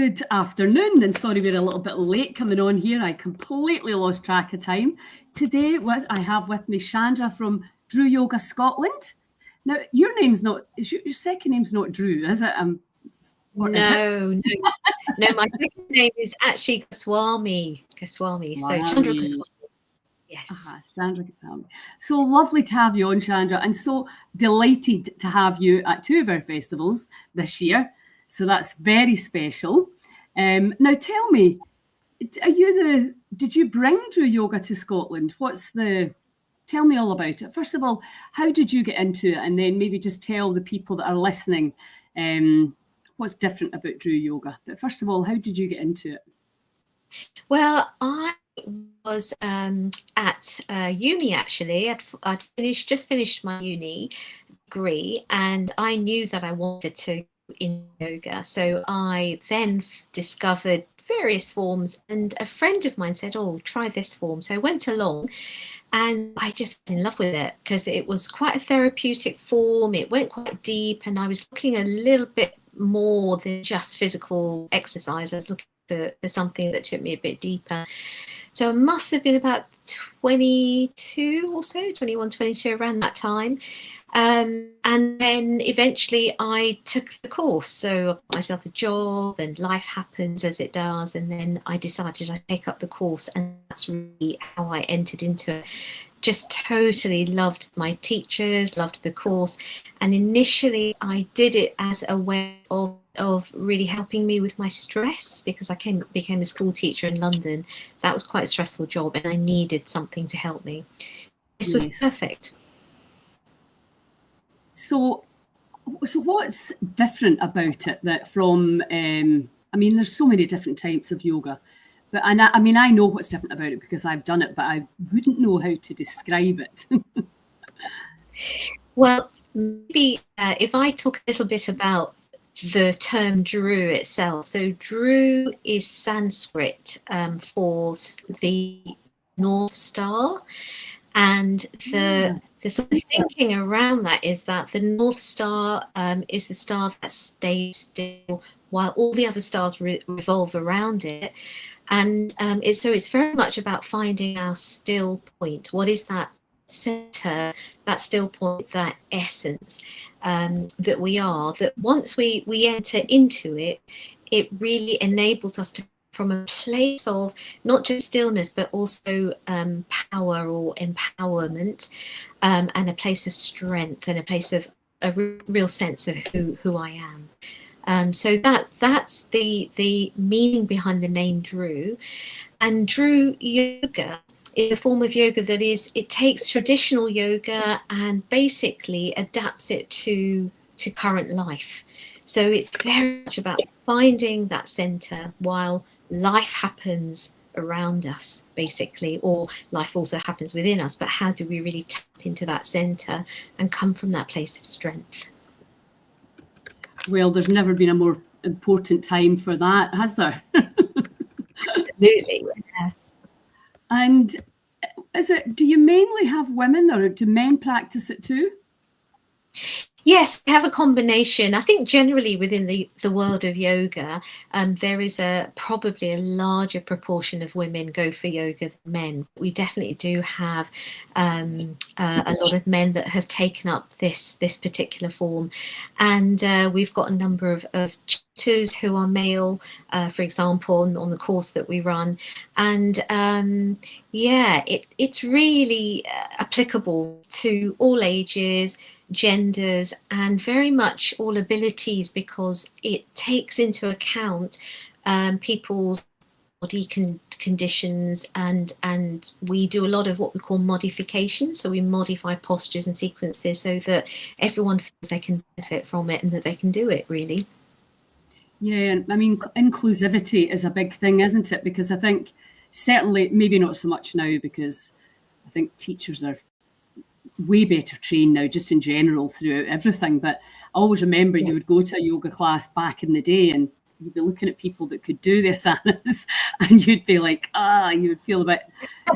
Good afternoon, and sorry we're a little bit late coming on here. I completely lost track of time. Today, I have with me Chandra from Drew Yoga Scotland. Now, your name's not, your second name's not Drew, is it? No. No, my second name is actually Goswami. So Chandra Goswami. Yes. Chandra Goswami. So lovely to have you on, Chandra, and so delighted to have you at two of our festivals this year. So that's very special. Now tell me, did you bring Drew Yoga to Scotland? Tell me all about it. First of all, how did you get into it? And then maybe just tell the people that are listening what's different about Drew Yoga. But first of all, how did you get into it? Well, I was at uni actually. I'd just finished my uni degree, and I knew that I wanted to in yoga. So I then discovered various forms, and a friend of mine said, "Oh, try this form." So I went along, and I just fell in love with it because it was quite a therapeutic form. It went quite deep, and I was looking a little bit more than just physical exercise. I was looking for something that took me a bit deeper. So I must have been about 22 or so, 21, 22, around that time. And then eventually I took the course. So I got myself a job, and life happens as it does. And then I decided I'd take up the course, and that's really how I entered into it. Just totally loved my teachers, loved the course. And initially I did it as a way of really helping me with my stress, because I became a school teacher in London. That was quite a stressful job, and I needed something to help me. This was perfect. So what's different about it that from, there's so many different types of yoga, but I know what's different about it because I've done it, but I wouldn't know how to describe it. Well, maybe if I talk a little bit about the term Drew itself. So Drew is Sanskrit for the North Star, and the sort of thinking around that is that the North Star is the star that stays still while all the other stars revolve around it. And it's very much about finding our still point. What is that center, that still point, that essence that we are, that once we enter into it, it really enables us to, from a place of not just stillness, but also power or empowerment, and a place of strength, and a place of a real sense of who I am. So that's the meaning behind the name Drew. And Drew Yoga is a form of yoga that it takes traditional yoga and basically adapts it to current life. So it's very much about finding that center while life happens around us, basically, or life also happens within us. But how do we really tap into that center and come from that place of strength? Well, there's never been a more important time for that, has there? Absolutely. Yeah. And do you mainly have women, or do men practice it too? Yes, we have a combination. I think generally within the world of yoga, there is probably a larger proportion of women go for yoga than men. We definitely do have a lot of men that have taken up this particular form, and we've got a number of tutors who are male, for example, on the course that we run, and it's really applicable to all ages, genders, and very much all abilities, because it takes into account people's body conditions, and we do a lot of what we call modification. So we modify postures and sequences so that everyone feels they can benefit from it and that they can do it, really. Yeah, I mean, inclusivity is a big thing, isn't it? Because I think certainly, maybe not so much now, because I think teachers are way better trained now, just in general throughout everything. But I always remember you would go to a yoga class back in the day, and you'd be looking at people that could do the asanas, and you'd be like, you would feel a bit, a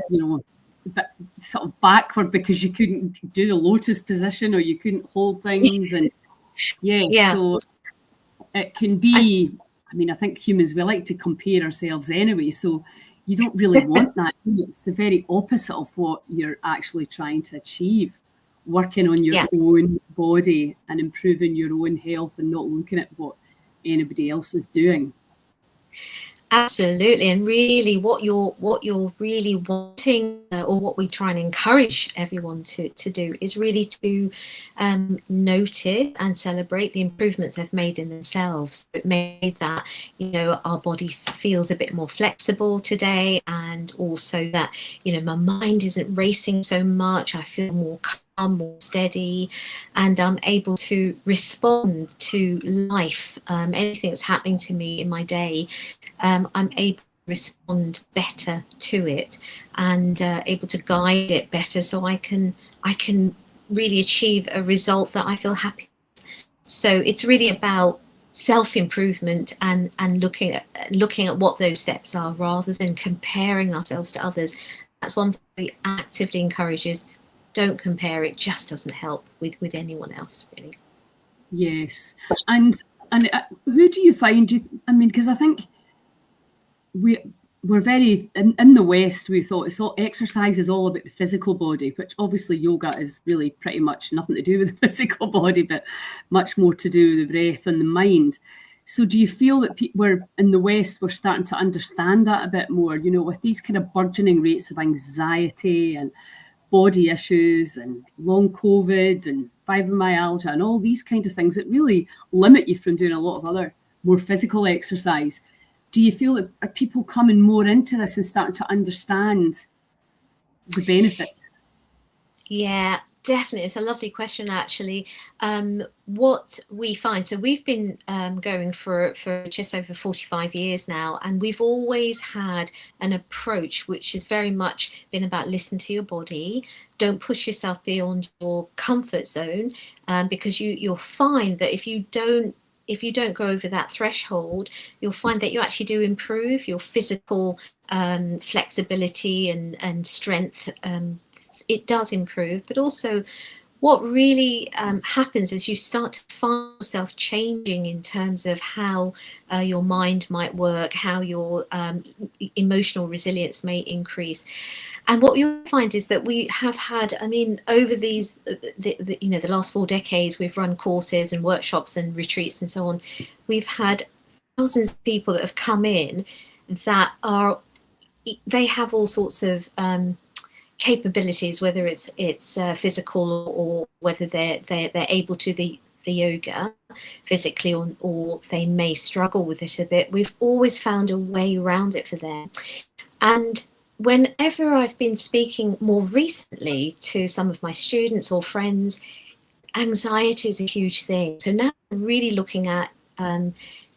bit sort of backward because you couldn't do the lotus position, or you couldn't hold things, and so it can be I mean, I think humans, we like to compare ourselves anyway, so you don't really want that. It's the very opposite of what you're actually trying to achieve, working on your own body and improving your own health and not looking at what anybody else is doing. Absolutely, and really what you're really wanting, or what we try and encourage everyone to do, is really to notice and celebrate the improvements they've made in themselves. It made that, you know, our body feels a bit more flexible today, and also that, you know, my mind isn't racing so much. I feel more calm, more steady, and I'm able to respond to life, anything that's happening to me in my day. I'm able to respond better to it, and able to guide it better, so I can really achieve a result that I feel happy with. So it's really about self-improvement and looking at what those steps are, rather than comparing ourselves to others. That's one thing we actively encourages. Don't compare. It just doesn't help with anyone else, really. Yes. And who do you find, I mean, because I think we're very, in the West, we thought exercise is all about the physical body, which obviously yoga is really pretty much nothing to do with the physical body, but much more to do with the breath and the mind. So do you feel that we're in the West, we're starting to understand that a bit more, you know, with these kind of burgeoning rates of anxiety and body issues and long COVID and fibromyalgia and all these kind of things that really limit you from doing a lot of other more physical exercise? Do you feel that are people coming more into this and starting to understand the benefits? Yeah, definitely. It's a lovely question, actually. What we find, so we've been going for just over 45 years now, and we've always had an approach which has very much been about listen to your body. Don't push yourself beyond your comfort zone, because you'll find that if you don't go over that threshold, you'll find that you actually do improve your physical flexibility and strength. It does improve, but also what really happens is you start to find yourself changing in terms of how your mind might work, how your emotional resilience may increase. And what you'll find is that we have had, I mean, over these, the last 4 decades, we've run courses and workshops and retreats and so on. We've had thousands of people that have come in that they have all sorts of capabilities, whether it's physical, or whether they're able to the yoga physically, or they may struggle with it a bit. We've always found a way around it for them. And whenever I've been speaking more recently to some of my students or friends, anxiety is a huge thing. So now I'm really looking at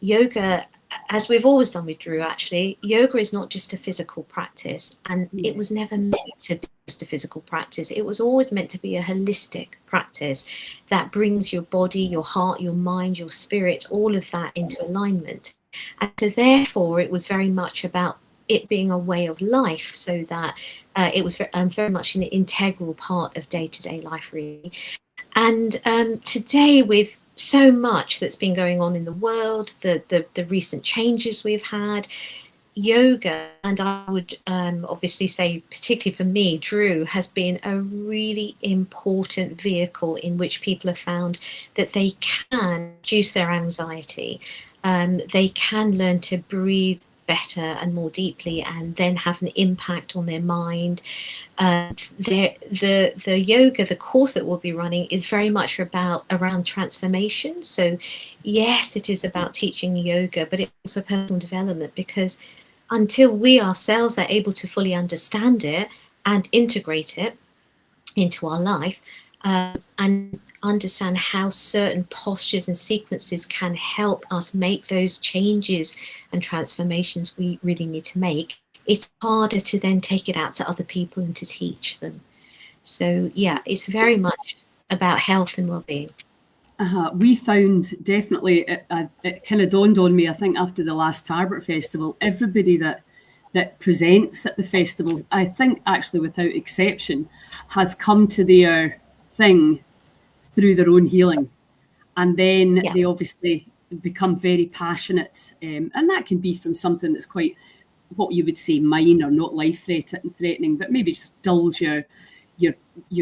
yoga, as we've always done with Drew, actually. Yoga is not just a physical practice, and it was never meant to be just a physical practice. It was always meant to be a holistic practice that brings your body, your heart, your mind, your spirit, all of that into alignment. And so therefore it was very much about it being a way of life, so that it was very much an integral part of day-to-day life, really. And today, with so much that's been going on in the world, the recent changes we've had, yoga, and I would obviously say, particularly for me, Drew, has been a really important vehicle in which people have found that they can reduce their anxiety. They can learn to breathe better and more deeply, and then have an impact on their mind. The yoga, the course that we'll be running, is very much around transformation. So yes, it is about teaching yoga, but it's also personal development, because until we ourselves are able to fully understand it and integrate it into our life, and understand how certain postures and sequences can help us make those changes and transformations we really need to make, it's harder to then take it out to other people and to teach them. So yeah, it's very much about health and well-being. We found, definitely, it kind of dawned on me, I think, after the last Tarbert Festival, everybody that presents at the festivals, I think actually without exception, has come to their thing through their own healing. And then they obviously become very passionate, and that can be from something that's quite what you would say minor, not life threatening, but maybe just dulls your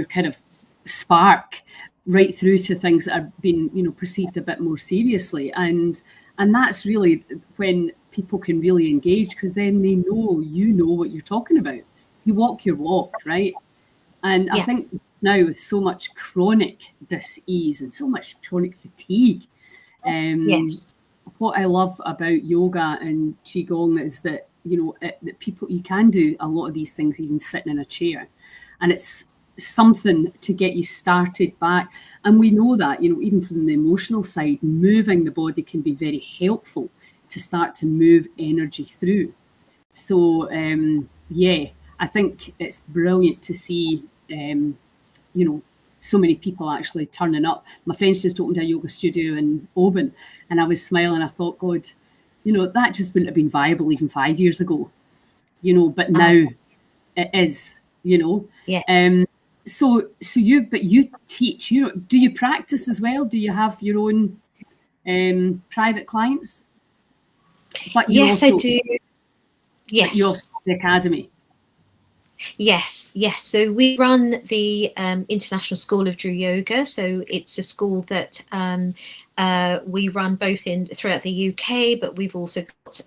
kind of spark right through to things that are being, you know, perceived a bit more seriously. And that's really when people can really engage, because then they know, you know what you're talking about. You walk your walk, right? And I think now with so much chronic dis-ease and so much chronic fatigue, what I love about yoga and qigong is that, you know, that people, you can do a lot of these things even sitting in a chair, and it's something to get you started back. And we know that, you know, even from the emotional side, moving the body can be very helpful to start to move energy through. So I think it's brilliant to see, you know, so many people actually turning up. My friends just opened a yoga studio in Oban, and I was smiling. I thought, God, you know, that just wouldn't have been viable even 5 years ago, you know, but now it is, you know. Yes. So you teach, you know, do you practice as well? Do you have your own private clients? But yes, I do. Yes. But you also have the academy. Yes. So we run the International School of Drew Yoga. So it's a school that we run both throughout the UK, but we've also got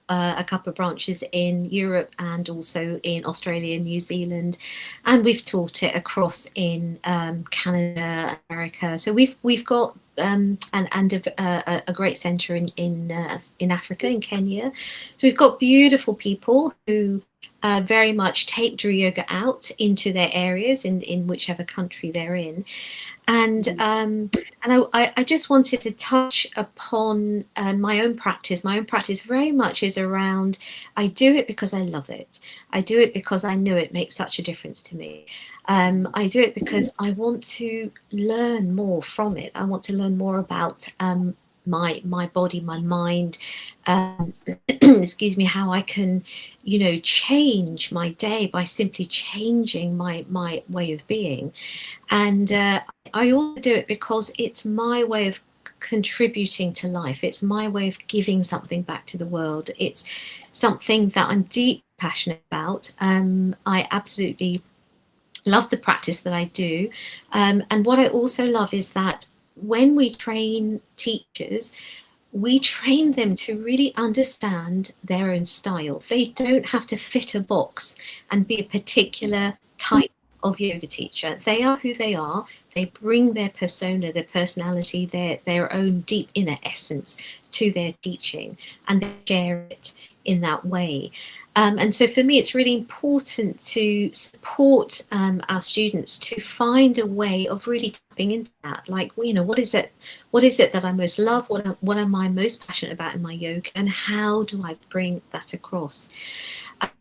a couple of branches in Europe and also in Australia and New Zealand, and we've taught it across in Canada, America. So we've got a great centre in Africa, in Kenya. So we've got beautiful people who very much take Drew Yoga out into their areas in whichever country they're in. And I just wanted to touch upon my own practice. My own practice very much is around, I do it because I love it. I do it because I know it makes such a difference to me. I do it because I want to learn more from it. I want to learn more about my body, my mind, excuse me, how I can, you know, change my day by simply changing my way of being. And I also do it because it's my way of contributing to life. It's my way of giving something back to the world. It's something that I'm deeply passionate about. I absolutely love the practice that I do. And what I also love is that when we train teachers, we train them to really understand their own style. They don't have to fit a box and be a particular type of yoga teacher. They are who they are. They bring their persona, their personality, their own deep inner essence to their teaching, and they share it in that way. And so for me, it's really important to support our students to find a way of really tapping into that. Like, you know, what is it that I most love? What am I most passionate about in my yoga? And how do I bring that across?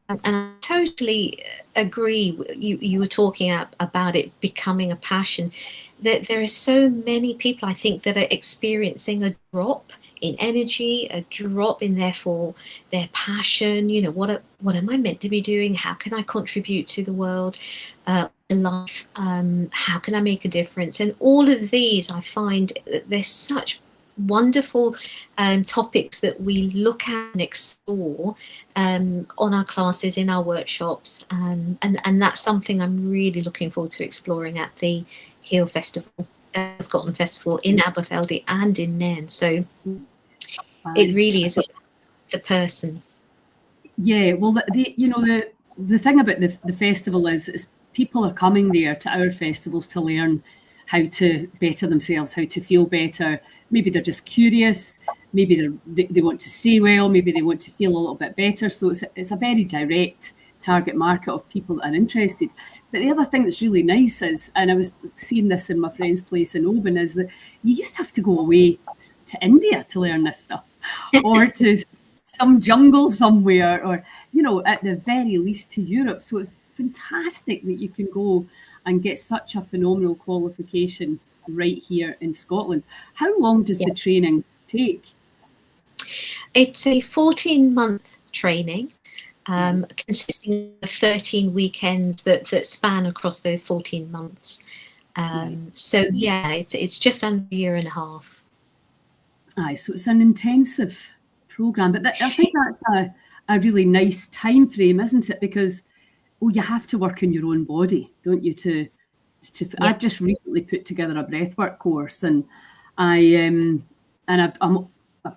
And I totally agree. You were talking about it becoming a passion. That there are so many people, I think, that are experiencing a drop in energy, a drop in therefore their passion. You know, what am I meant to be doing? How can I contribute to the world, life? How can I make a difference? And all of these, I find there's such wonderful topics that we look at and explore on our classes, in our workshops, and that's something I'm really looking forward to exploring at the Heal Festival, Scotland Festival in Aberfeldy and in Nairn. So it really is the person. Yeah, well, the thing about the festival is people are coming there to our festivals to learn how to better themselves, how to feel better. Maybe they're just curious. Maybe they want to stay well. Maybe they want to feel a little bit better. So it's a very direct target market of people that are interested. But the other thing that's really nice is, and I was seeing this in my friend's place in Oban, is that you just have to go away to India to learn this stuff, or to some jungle somewhere, or, you know, at the very least to Europe. So it's fantastic that you can go and get such a phenomenal qualification right here in Scotland. How long does the training take? It's a 14-month training, consisting of 13 weekends that span across those 14 months. So yeah, it's just under a year and a half. Aye, so it's an intensive program, but I think that's a really nice time frame, isn't it? Because you have to work in your own body, don't you? I've just recently put together a breathwork course, and I've got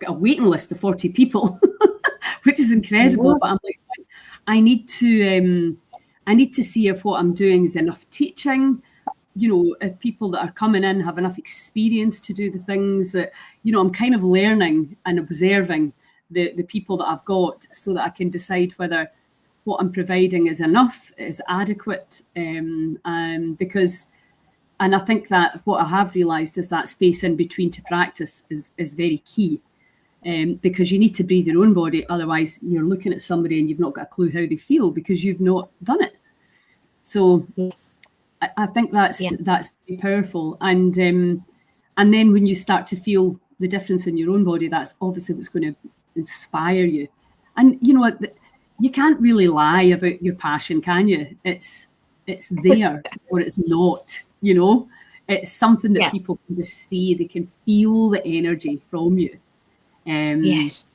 a waiting list of 40 people, which is incredible. But I'm like, I need to see if what I'm doing is enough teaching. If people that are coming in have enough experience to do the things that, I'm kind of learning and observing the people that I've got, so that I can decide whether what I'm providing is enough, is adequate. Because, and I think that what I have realised is that space in between to practice is very key. Because you need to breathe your own body, otherwise you're looking at somebody and you've not got a clue how they feel because you've not done it. So I think that's very powerful. And then when you start to feel the difference in your own body, that's obviously what's going to inspire you. And you can't really lie about your passion, can you? It's there or it's not. It's something that people can just see. They can feel the energy from you. Yes.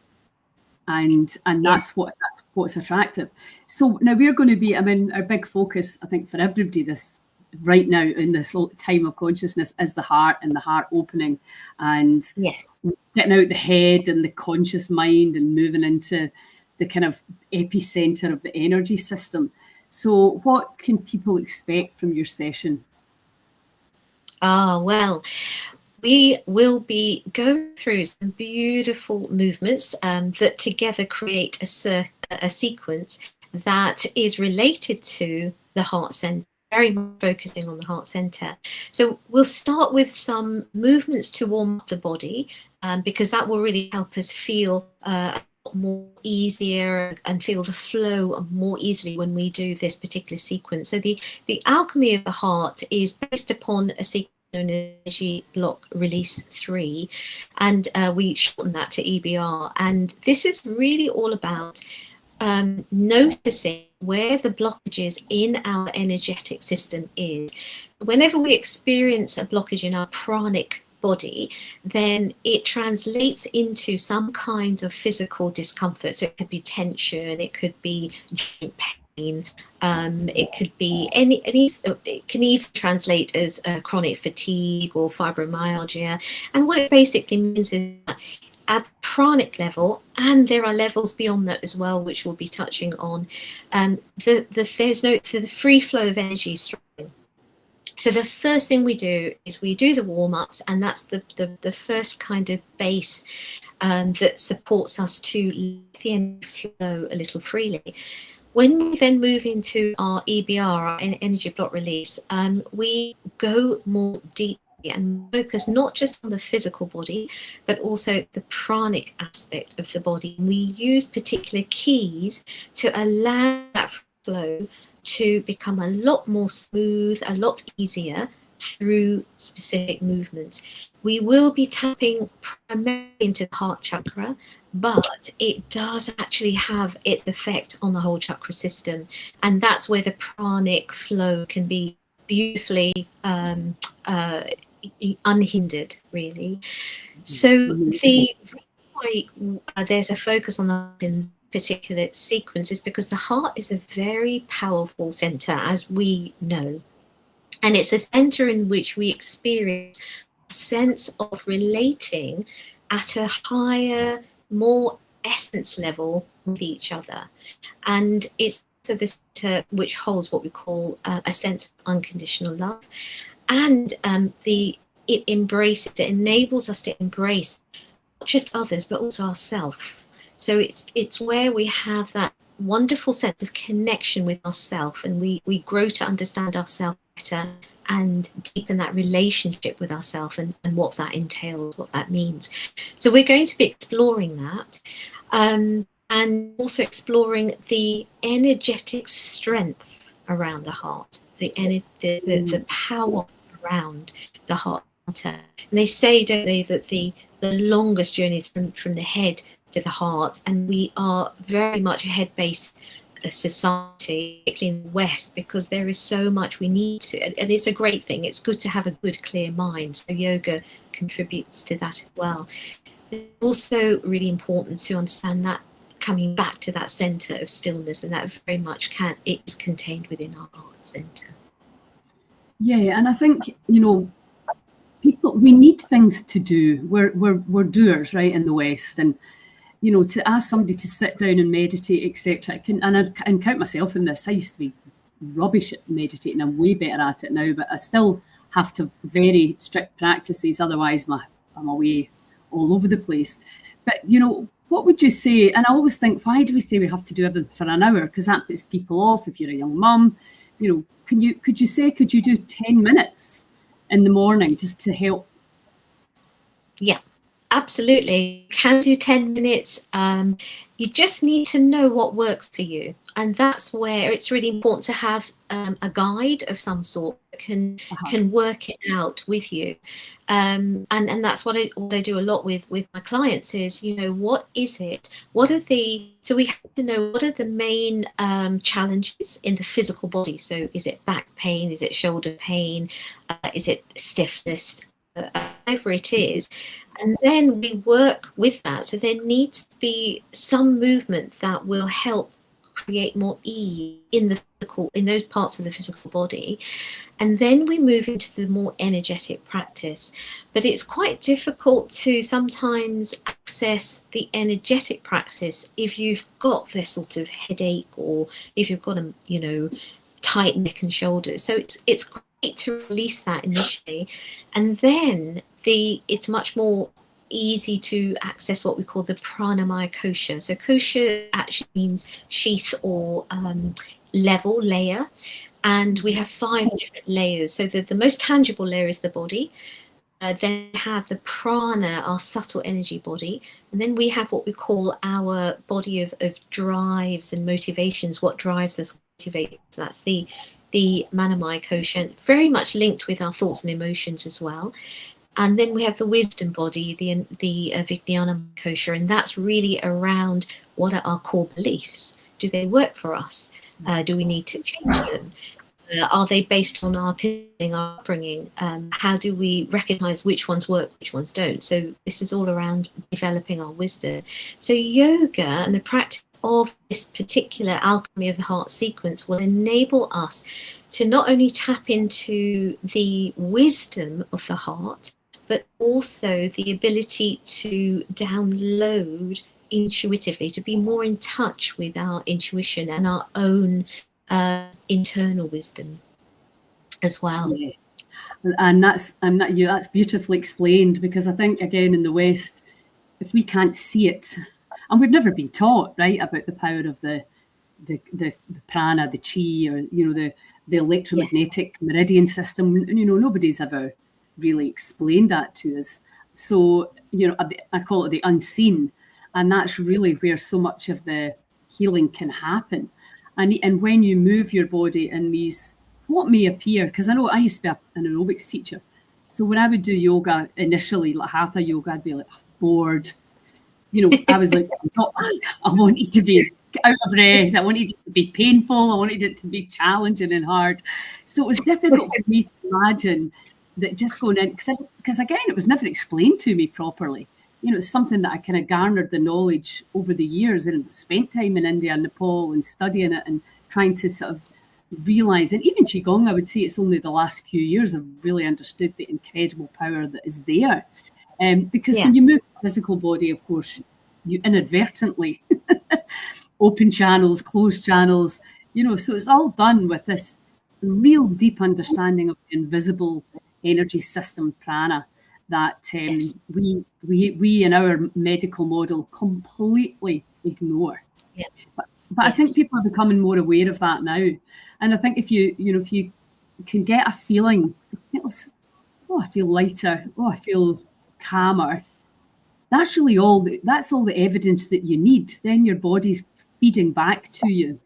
And that's what's attractive. So now we're going to be, our big focus, I think, for everybody right now in this time of consciousness is the heart and the heart opening, and getting out the head and the conscious mind and moving into the kind of epicenter of the energy system. So what can people expect from your session? Well, we will be going through some beautiful movements that together create a sequence that is related to the heart center, very much focusing on the heart center. So we'll start with some movements to warm up the body, because that will really help us feel a lot more easier and feel the flow more easily when we do this particular sequence. So the alchemy of the heart is based upon a sequence known as Energy Block Release 3, and we shorten that to EBR. And this is really all about noticing where the blockages in our energetic system is. Whenever we experience a blockage in our pranic body, then it translates into some kind of physical discomfort. So it could be tension, it could be joint pain, it could be it can even translate as chronic fatigue or fibromyalgia. And what it basically means is that at the pranic level, and there are levels beyond that as well, which we'll be touching on, the free flow of energy is strong. So the first thing we do is we do the warm-ups, and that's the first kind of base that supports us to let the energy flow a little freely. When we then move into our EBR, our energy block release, we go more deep and focus not just on the physical body, but also the pranic aspect of the body. We use particular keys to allow that flow to become a lot more smooth, a lot easier through specific movements. We will be tapping primarily into the heart chakra, but it does actually have its effect on the whole chakra system. And that's where the pranic flow can be beautifully unhindered, really. So there's a focus on that in particular sequence is because the heart is a very powerful center, as we know, and it's a center in which we experience a sense of relating at a higher, more essence level with each other. And it's so this which holds what we call a sense of unconditional love. And it enables us to embrace not just others, but also ourselves. So it's where we have that wonderful sense of connection with ourselves, and we grow to understand ourselves better and deepen that relationship with ourselves and what that entails, what that means. So we're going to be exploring that, and also exploring the energetic strength around the heart, the power around the heart. And they say, don't they, that the longest journey is from the head to the heart, and we are very much a head-based society, particularly in the West, because there is so much we need to, and it's a great thing. It's good to have a good, clear mind. So yoga contributes to that as well. It's also really important to understand that coming back to that center of stillness, and that very much it's contained within our heart center. Yeah, and I think, people, we need things to do. We're doers, right, in the West, and to ask somebody to sit down and meditate, etc. I can count myself in this. I used to be rubbish at meditating. I'm way better at it now, but I still have to have very strict practices. Otherwise, I'm away all over the place. But what would you say? And I always think, why do we say we have to do everything for an hour? Because that puts people off. If you're a young mum, could you do 10 minutes in the morning just to help? Yeah, absolutely. You can do 10 minutes. You just need to know what works for you. And that's where it's really important to have a guide of some sort that can work it out with you. And that's what I do a lot with my clients is, what is it? So we have to know what are the main challenges in the physical body. So is it back pain? Is it shoulder pain? Is it stiffness? Whatever it is, and then we work with that. So there needs to be some movement that will help create more ease in those parts of the physical body, and then we move into the more energetic practice. But it's quite difficult to sometimes access the energetic practice if you've got this sort of headache, or if you've got a tight neck and shoulders. So it's great to release that initially, and then it's much more easy to access what we call the pranamaya kosha. So kosha actually means sheath or layer, and we have 5 different layers. So the most tangible layer is the body. Then we have the prana, our subtle energy body, and then we have what we call our body of drives and motivations. What drives us, motivates. That's the manamaya kosha, very much linked with our thoughts and emotions as well. And then we have the wisdom body, the vijnana kosha, and that's really around what are our core beliefs. Do they work for us? Do we need to change them? Are they based on our upbringing? How do we recognize which ones work, which ones don't? So this is all around developing our wisdom. So yoga and the practice of this particular alchemy of the heart sequence will enable us to not only tap into the wisdom of the heart, but also the ability to download intuitively, to be more in touch with our intuition and our own internal wisdom as well. Yeah. And that's beautifully explained, because I think, again, in the West, if we can't see it, and we've never been taught, right, about the power of the prana, the chi, or the electromagnetic meridian system. Nobody's ever really explained that to us. So I call it the unseen, and that's really where so much of the healing can happen. And when you move your body in these, what may appear, because I know I used to be an aerobics teacher, so when I would do yoga initially, like hatha yoga, I'd be like bored. I was like, I wanted to be out of breath. I wanted it to be painful. I wanted it to be challenging and hard. So it was difficult for me to imagine that just going in, because again, it was never explained to me properly. It's something that I kind of garnered the knowledge over the years and spent time in India and Nepal and studying it and trying to sort of realize. And even Qigong, I would say it's only the last few years I've really understood the incredible power that is there. Because when you move the physical body, of course, you inadvertently open channels, close channels, so it's all done with this real deep understanding of the invisible energy system, prana, that we in our medical model completely ignore. Yeah. But I think people are becoming more aware of that now. And I think if you can get a feeling, I feel lighter, I feel calmer, that's really all the evidence that you need. Then your body's feeding back to you.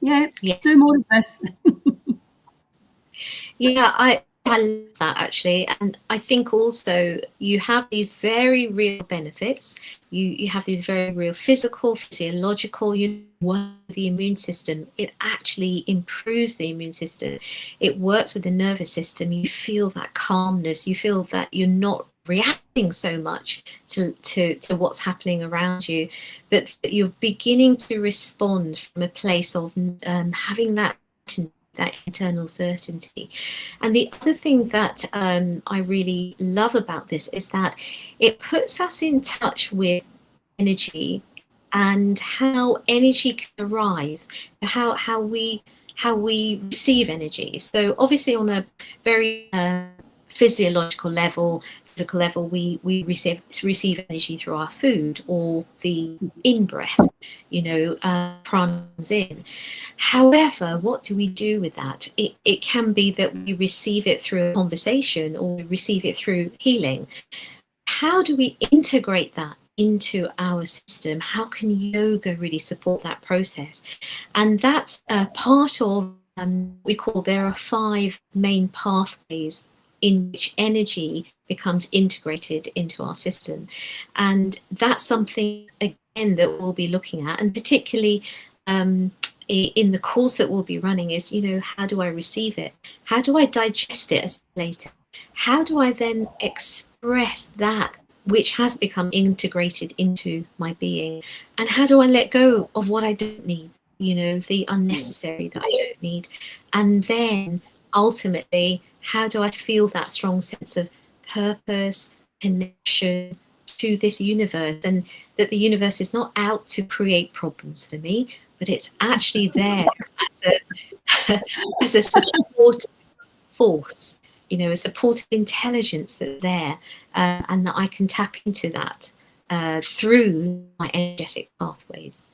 Do more of this. I love that, actually. And I think also you have these very real benefits. You have these very real physical, physiological, the immune system. It actually improves the immune system. It works with the nervous system. You feel that calmness. You feel that you're not reacting so much to what's happening around you, but you're beginning to respond from a place of having that internal certainty. And the other thing that I really love about this is that it puts us in touch with energy and how energy can arrive, how we receive energy. So obviously on a very physical level, we receive energy through our food or the in-breath, prana comes in. However, what do we do with that? It can be that we receive it through a conversation or we receive it through healing. How do we integrate that into our system? How can yoga really support that process? And that's part of we call, there are 5 main pathways in which energy becomes integrated into our system. And that's something, again, that we'll be looking at, and particularly in the course that we'll be running is, how do I receive it? How do I digest it as later? How do I then express that which has become integrated into my being? And how do I let go of what I don't need, the unnecessary that I don't need? And then ultimately, how do I feel that strong sense of purpose, connection to this universe, and that the universe is not out to create problems for me, but it's actually there as a support force, a supportive intelligence that's there, and that I can tap into that through my energetic pathways.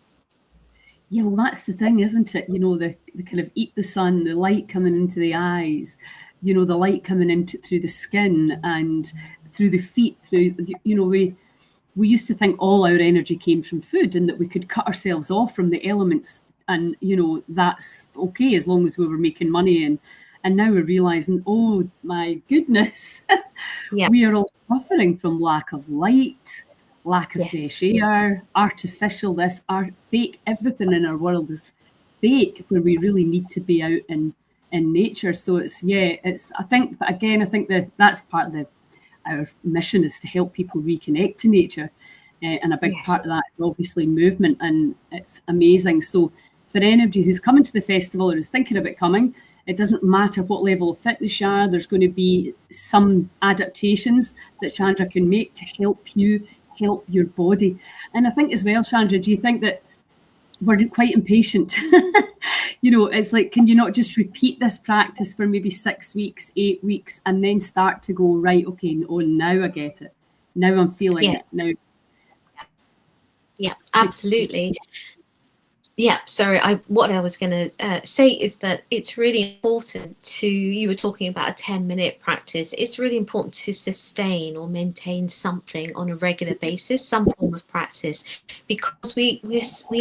Yeah, well, that's the thing, isn't it? The kind of eat the sun, the light coming into the eyes, the light coming into through the skin and through the feet, we used to think all our energy came from food and that we could cut ourselves off from the elements, and that's okay as long as we were making money. And now we're realizing, oh my goodness, Yeah. we are all suffering from lack of light, lack of fresh air, artificial this, fake. Everything in our world is fake, where we really need to be out in nature. So I think that that's part of our mission, is to help people reconnect to nature. And a big part of that is obviously movement, and it's amazing. So for anybody who's coming to the festival or is thinking about coming, it doesn't matter what level of fitness you are, there's going to be some adaptations that Chandra can make to help you help your body. And I think as well, Chandra, do you think that we're quite impatient? It's like, can you not just repeat this practice for maybe 6 weeks, 8 weeks, and then start to go, right, okay, oh, now I get it. Now I'm feeling it. Now. Yeah, absolutely. Yeah, sorry. What I was going to say is that it's really important you were talking about a 10-minute practice. It's really important to sustain or maintain something on a regular basis, some form of practice, because we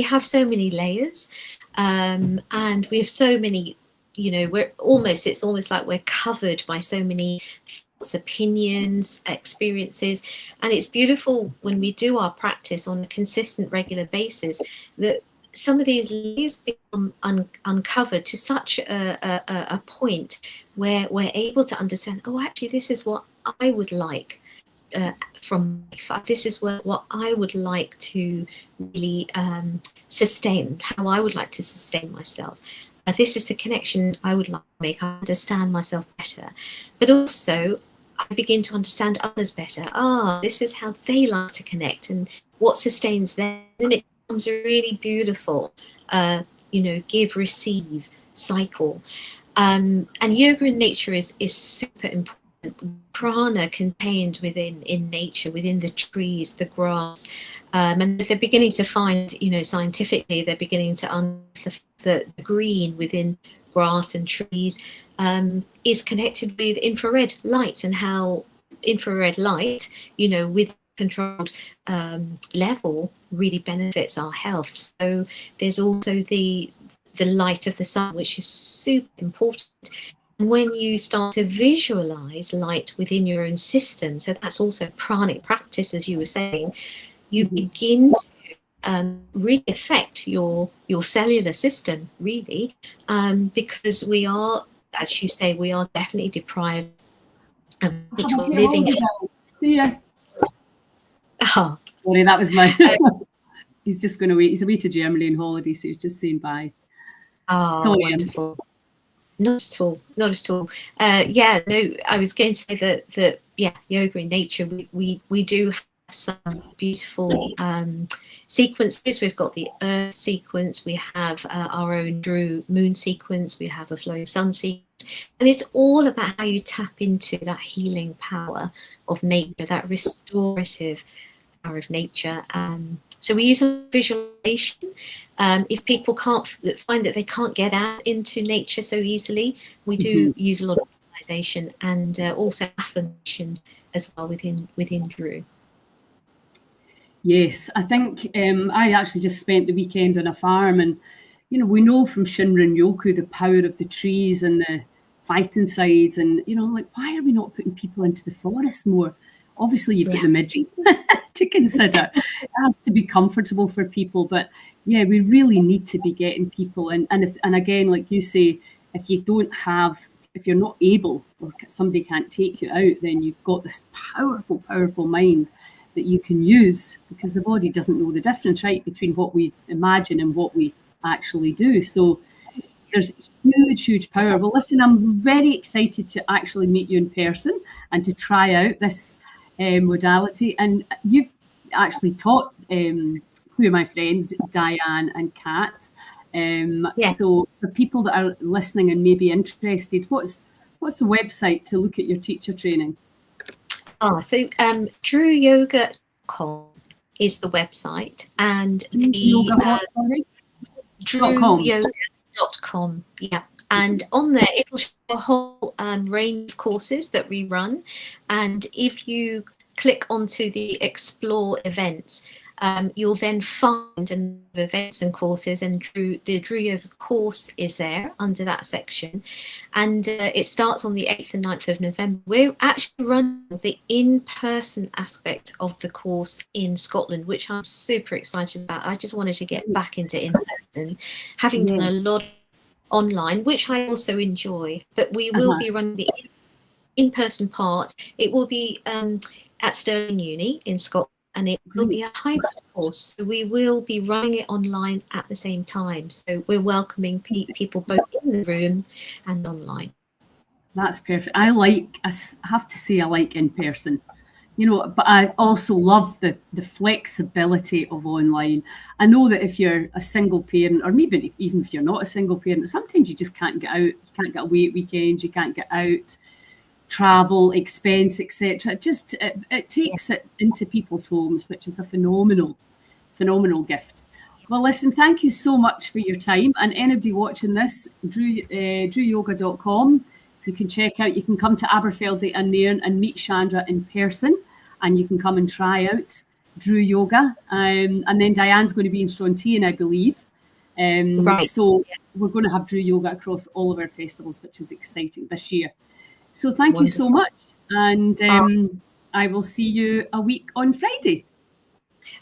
have so many layers, and we have so many, it's almost like we're covered by so many thoughts, opinions, experiences. And it's beautiful when we do our practice on a consistent, regular basis, that some of these layers become uncovered to such a point where we're able to understand, oh, actually, this is what I would like from life. This is what I would like to really sustain, how I would like to sustain myself. This is the connection I would like to make. I understand myself better. But also, I begin to understand others better. This is how they like to connect and what sustains them. And it becomes a really beautiful, give, receive cycle. And yoga in nature is super important. Prana contained in nature, within the trees, the grass, and they're beginning to find, scientifically, they're beginning to unearth the green within grass and trees is connected with infrared light, and how infrared light, with controlled level, really benefits our health. So there's also the light of the sun, which is super important. And when you start to visualize light within your own system, so that's also pranic practice, as you were saying, you begin to really affect your cellular system, really, because we are, as you say, we are definitely deprived of living. See ya. Oh. Sorry, that was my... He's just going away. He's away to Germany on holiday, so he's just saying bye. Oh, sorry, wonderful. Not at all. Not at all. Yeah, no, I was going to say that yeah, yoga in nature, we do have some beautiful sequences. We've got the Earth sequence, we have our own Drew moon sequence, we have a flowing sun sequence, and it's all about how you tap into that healing power of nature, that restorative power of nature. So we use a visualization. If people can't find that they can't get out into nature so easily, we do use a lot of visualization and also affirmation as well within Drew. Yes, I think I actually just spent the weekend on a farm, and you know, we know from Shinrin Yoku the power of the trees and the fighting sides, and you know, like, why are we not putting people into the forest more? Obviously, you've got the midges to consider. It has to be comfortable for people, but yeah, we really need to be getting people in. And again, like you say, if you're not able, or somebody can't take you out, then you've got this powerful, powerful mind that you can use, because the body doesn't know the difference, right, between what we imagine and what we actually do. So there's huge, huge power. Well, listen, I'm very excited to actually meet you in person and to try out this modality. And you've actually taught two of my friends, Diane and Kat. So for people that are listening and maybe interested, what's the website to look at your teacher training? So drewyoga.com is the website, and drewyoga.com. Yeah. And on there, it'll show a whole range of courses that we run. And if you click onto the Explore events, you'll then find a number of events and courses, and the Drew Yoga course is there under that section. And it starts on the 8th and 9th of November. We're actually running the in-person aspect of the course in Scotland, which I'm super excited about. I just wanted to get back into in-person, having done a lot online, which I also enjoy, but we will be running the in-person part. It will be at Stirling Uni in Scotland, and it will be a hybrid course, so we will be running it online at the same time. So we're welcoming people both in the room and online. That's perfect. I have to say I like in person. You know, but I also love the flexibility of online. I know that if you're a single parent, or maybe even if you're not a single parent, sometimes you just can't get out. You can't get away at weekends. You can't get out, travel, expense, etc. It takes it into people's homes, which is a phenomenal gift. Well, listen, thank you so much for your time. And anybody watching this, drewyoga.com. You can check out, you can come to Aberfeldy and Nairn and meet Chandra in person, and you can come and try out Drew Yoga. And then Diane's going to be in Strontian, I believe. So we're going to have Drew Yoga across all of our festivals, which is exciting this year. So thank you so much. And I will see you a week on Friday.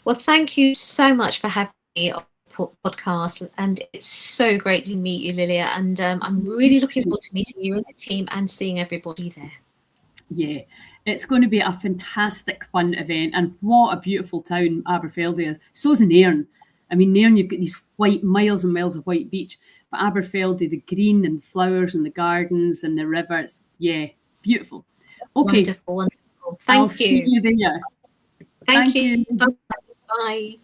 Well, thank you so much for having me on the podcast, and it's so great to meet you, Lilia, and I'm really looking forward to meeting you and the team and seeing everybody there. Yeah, it's going to be a fantastic fun event, and what a beautiful town Aberfeldy is. So's Nairn. I mean, Nairn, you've got these miles and miles of white beach, but Aberfeldy, the green and flowers and the gardens and the rivers, beautiful. Okay, wonderful. Thank you. See you there. Thank you. Bye.